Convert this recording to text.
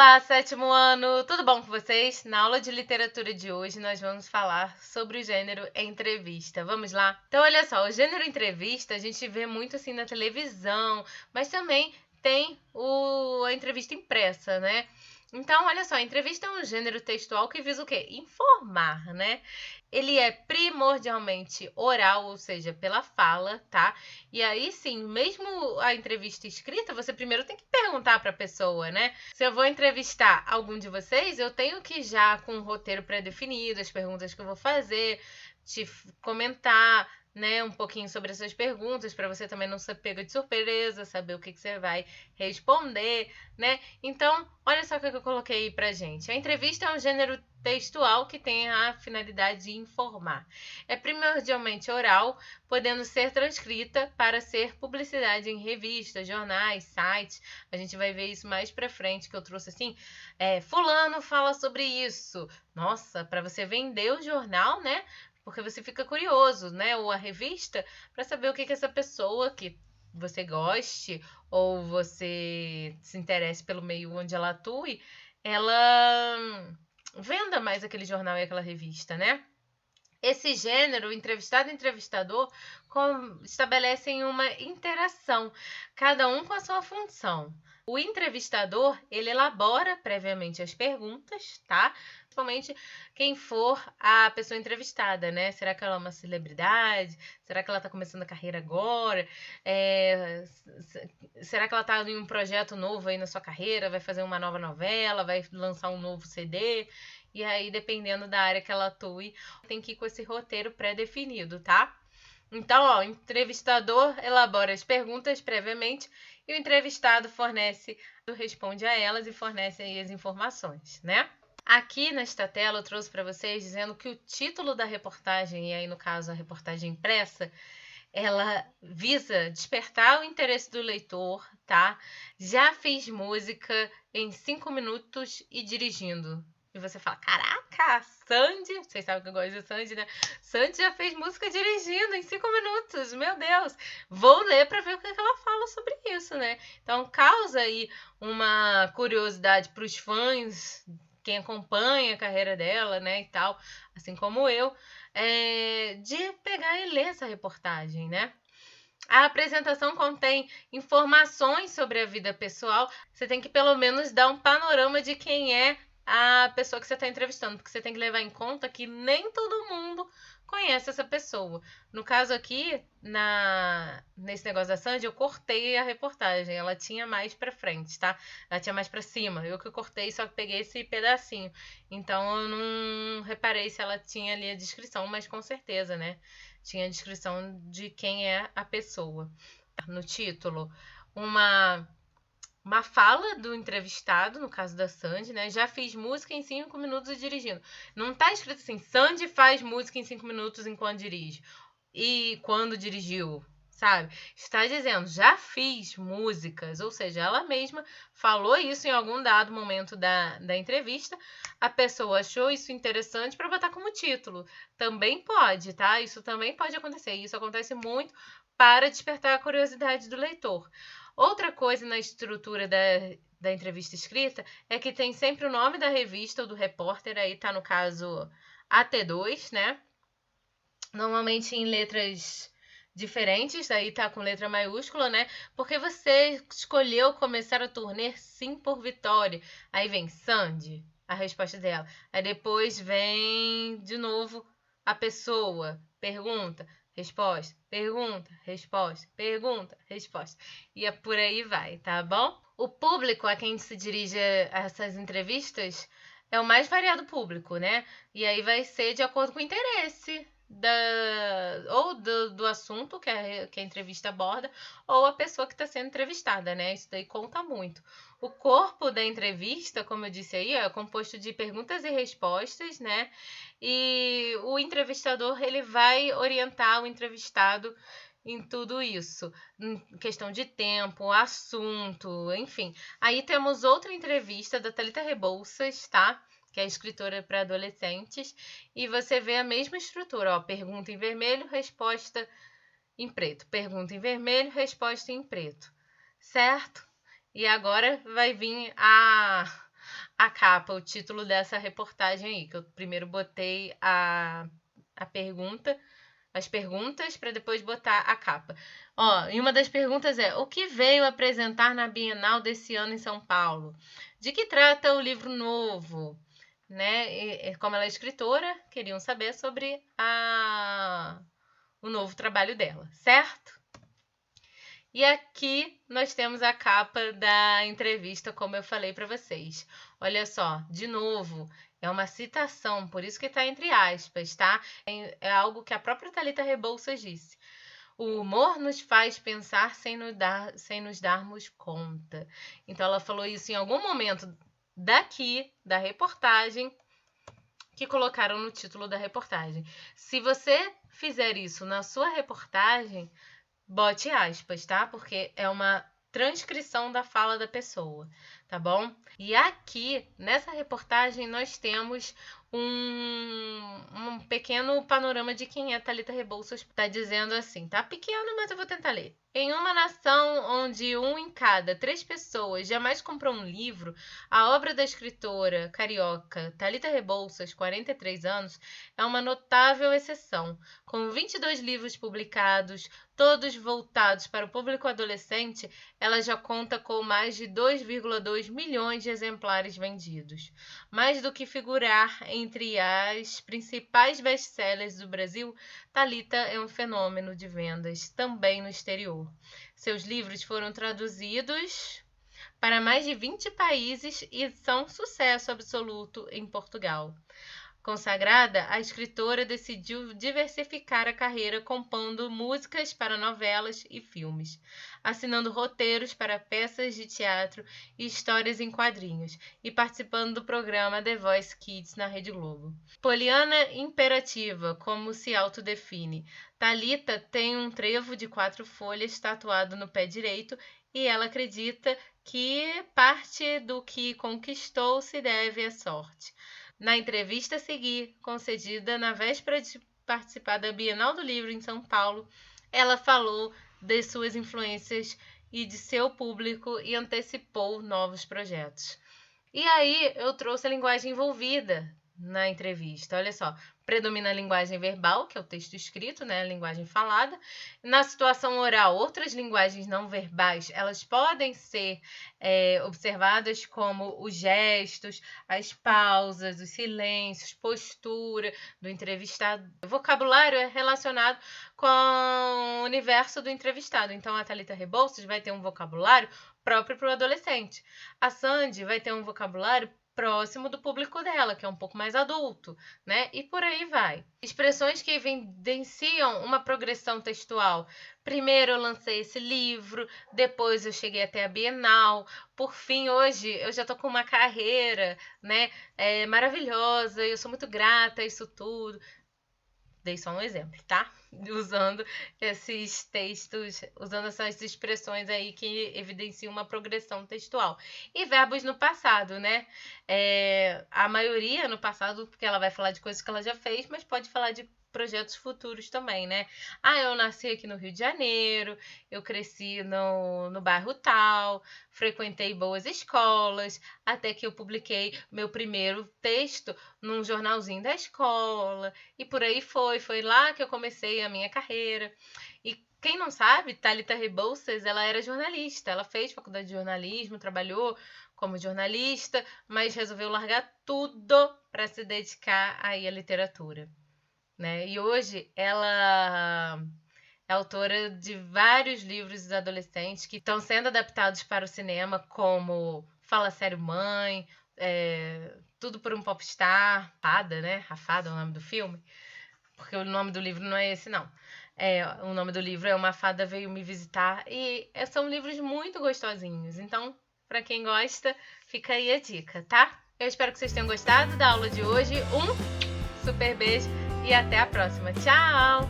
Olá, sétimo ano! Tudo bom com vocês? Na aula de literatura de hoje, nós vamos falar sobre o gênero entrevista. Vamos lá? Então, olha só, o gênero entrevista a gente vê muito assim na televisão, mas também tem a entrevista impressa, né? Então, olha só, a entrevista é um gênero textual que visa o quê? Informar, né? Ele é primordialmente oral, ou seja, pela fala, tá? E aí sim, mesmo a entrevista escrita, você primeiro tem que perguntar para a pessoa, né? Se eu vou entrevistar algum de vocês, eu tenho que já com um roteiro pré-definido, as perguntas que eu vou fazer, te comentar, né, um pouquinho sobre essas perguntas, para você também não ser pega de surpresa, saber o que você vai responder, né? Então, olha só o que eu coloquei aí pra gente. A entrevista é um gênero textual que tem a finalidade de informar. É primordialmente oral, podendo ser transcrita para ser publicidade em revistas, jornais, sites. A gente vai ver isso mais pra frente, que eu trouxe assim, fulano fala sobre isso. Nossa, para você vender o jornal, né? Porque você fica curioso, né? Ou a revista, para saber o que essa pessoa que você goste ou você se interesse pelo meio onde ela atue, ela venda mais aquele jornal e aquela revista, né? Esse gênero, entrevistado e entrevistador, estabelecem uma interação, cada um com a sua função. O entrevistador, ele elabora previamente as perguntas, tá? Principalmente quem for a pessoa entrevistada, né? Será que ela é uma celebridade? Será que ela está começando a carreira agora? Será que ela está em um projeto novo aí na sua carreira? Vai fazer uma nova novela? Vai lançar um novo CD? E aí, dependendo da área que ela atue, tem que ir com esse roteiro pré-definido, tá? Então, ó, o entrevistador elabora as perguntas previamente e o entrevistado responde a elas e fornece aí as informações, né? Aqui nesta tela eu trouxe para vocês dizendo que o título da reportagem, e aí no caso a reportagem impressa, ela visa despertar o interesse do leitor, tá? Já fiz música em 5 minutos e dirigindo. E você fala, caraca, Sandy, vocês sabem que eu gosto de Sandy, né? Sandy já fez música dirigindo em 5 minutos, meu Deus. Vou ler para ver o que ela fala sobre isso, né? Então, causa aí uma curiosidade para os fãs, quem acompanha a carreira dela, né, e tal, assim como eu, de pegar e ler essa reportagem, né? A apresentação contém informações sobre a vida pessoal. Você tem que pelo menos dar um panorama de quem é a pessoa que você está entrevistando, porque você tem que levar em conta que nem todo mundo conhece essa pessoa. No caso aqui, nesse negócio da Sandy, eu cortei a reportagem. Ela tinha mais pra frente, tá? Ela tinha mais pra cima. Eu que cortei, só que peguei esse pedacinho. Então eu não reparei se ela tinha ali a descrição, mas com certeza, né? Tinha a descrição de quem é a pessoa. No título, uma fala do entrevistado, no caso da Sandy, né? Já fiz música em 5 minutos dirigindo. Não tá escrito assim, Sandy faz música em 5 minutos enquanto dirige. E quando dirigiu, sabe? Está dizendo, já fiz músicas, ou seja, ela mesma falou isso em algum dado momento da entrevista, a pessoa achou isso interessante para botar como título. Também pode, tá? Isso também pode acontecer. Isso acontece muito para despertar a curiosidade do leitor. Outra coisa na estrutura da entrevista escrita é que tem sempre o nome da revista ou do repórter, aí tá no caso AT2, né? Normalmente em letras diferentes, daí tá com letra maiúscula, né? Porque você escolheu começar a turnê sim por Vitória. Aí vem Sandy, a resposta dela. Aí depois vem de novo a pessoa, pergunta, resposta, pergunta, resposta, pergunta, resposta. E por aí vai, tá bom? O público a quem se dirige a essas entrevistas é o mais variado público, né? E aí vai ser de acordo com o interesse do assunto que a entrevista aborda, ou a pessoa que está sendo entrevistada, né? Isso daí conta muito. O corpo da entrevista, como eu disse aí, é composto de perguntas e respostas, né? E o entrevistador, ele vai orientar o entrevistado em tudo isso, em questão de tempo, assunto, enfim. Aí temos outra entrevista da Thalita Rebouças, tá? Que é escritora para adolescentes, e você vê a mesma estrutura, ó, pergunta em vermelho, resposta em preto, pergunta em vermelho, resposta em preto, certo? E agora vai vir a capa, o título dessa reportagem aí, que eu primeiro botei a pergunta, as perguntas, para depois botar a capa. E uma das perguntas é: o que veio apresentar na Bienal desse ano em São Paulo? De que trata o livro novo? Né? Como ela é escritora, queriam saber sobre o novo trabalho dela, certo? E aqui nós temos a capa da entrevista, como eu falei para vocês. Olha só, de novo, é uma citação, por isso que está entre aspas, tá? É algo que a própria Thalita Rebouças disse. O humor nos faz pensar sem nos darmos conta. Então ela falou isso em algum momento daqui, da reportagem, que colocaram no título da reportagem. Se você fizer isso na sua reportagem, bote aspas, tá? Porque é uma transcrição da fala da pessoa, tá bom? E aqui, nessa reportagem, nós temos um pequeno panorama de quem é Thalita Rebouças. Tá dizendo assim, tá pequeno, mas eu vou tentar ler. Em uma nação onde 1 em cada 3 pessoas jamais comprou um livro, a obra da escritora carioca Thalita Rebouças, 43 anos, é uma notável exceção. Com 22 livros publicados, todos voltados para o público adolescente, ela já conta com mais de 2,2 milhões de exemplares vendidos. Mais do que figurar entre as principais best-sellers do Brasil, Thalita é um fenômeno de vendas também no exterior. Seus livros foram traduzidos para mais de 20 países e são sucesso absoluto em Portugal. Consagrada, a escritora decidiu diversificar a carreira compondo músicas para novelas e filmes, assinando roteiros para peças de teatro e histórias em quadrinhos, e participando do programa The Voice Kids na Rede Globo. Poliana imperativa, como se autodefine, Thalita tem um trevo de 4 folhas tatuado no pé direito e ela acredita que parte do que conquistou se deve à sorte. Na entrevista a seguir, concedida na véspera de participar da Bienal do Livro em São Paulo, ela falou de suas influências e de seu público e antecipou novos projetos. E aí eu trouxe a linguagem envolvida na entrevista. Olha só, predomina a linguagem verbal, que é o texto escrito, né, a linguagem falada. Na situação oral, outras linguagens não verbais, elas podem ser observadas como os gestos, as pausas, os silêncios, postura do entrevistado. O vocabulário é relacionado com o universo do entrevistado. Então, a Thalita Rebouças vai ter um vocabulário próprio para o adolescente. A Sandy vai ter um vocabulário próximo do público dela, que é um pouco mais adulto, né? E por aí vai. Expressões que evidenciam uma progressão textual. Primeiro eu lancei esse livro, depois eu cheguei até a Bienal, por fim, hoje eu já tô com uma carreira, né? Maravilhosa, eu sou muito grata a isso tudo. Dei só um exemplo, tá? Usando esses textos, usando essas expressões aí que evidenciam uma progressão textual. E verbos no passado, né? A maioria no passado, porque ela vai falar de coisas que ela já fez, mas pode falar de projetos futuros também, né? Eu nasci aqui no Rio de Janeiro, eu cresci no bairro tal, frequentei boas escolas, até que eu publiquei meu primeiro texto num jornalzinho da escola, e por aí foi lá que eu comecei a minha carreira. E quem não sabe, Thalita Rebouças, ela era jornalista, ela fez faculdade de jornalismo, trabalhou como jornalista, mas resolveu largar tudo para se dedicar aí à literatura. Né? E hoje ela é autora de vários livros adolescentes que estão sendo adaptados para o cinema, como Fala Sério Mãe, Tudo por um Popstar, Fada, né? A Fada é o nome do filme, porque o nome do livro não é esse, não. O nome do livro é Uma Fada Veio Me Visitar, e são livros muito gostosinhos. Então, para quem gosta, fica aí a dica, tá? Eu espero que vocês tenham gostado da aula de hoje. Um super beijo e até a próxima. Tchau!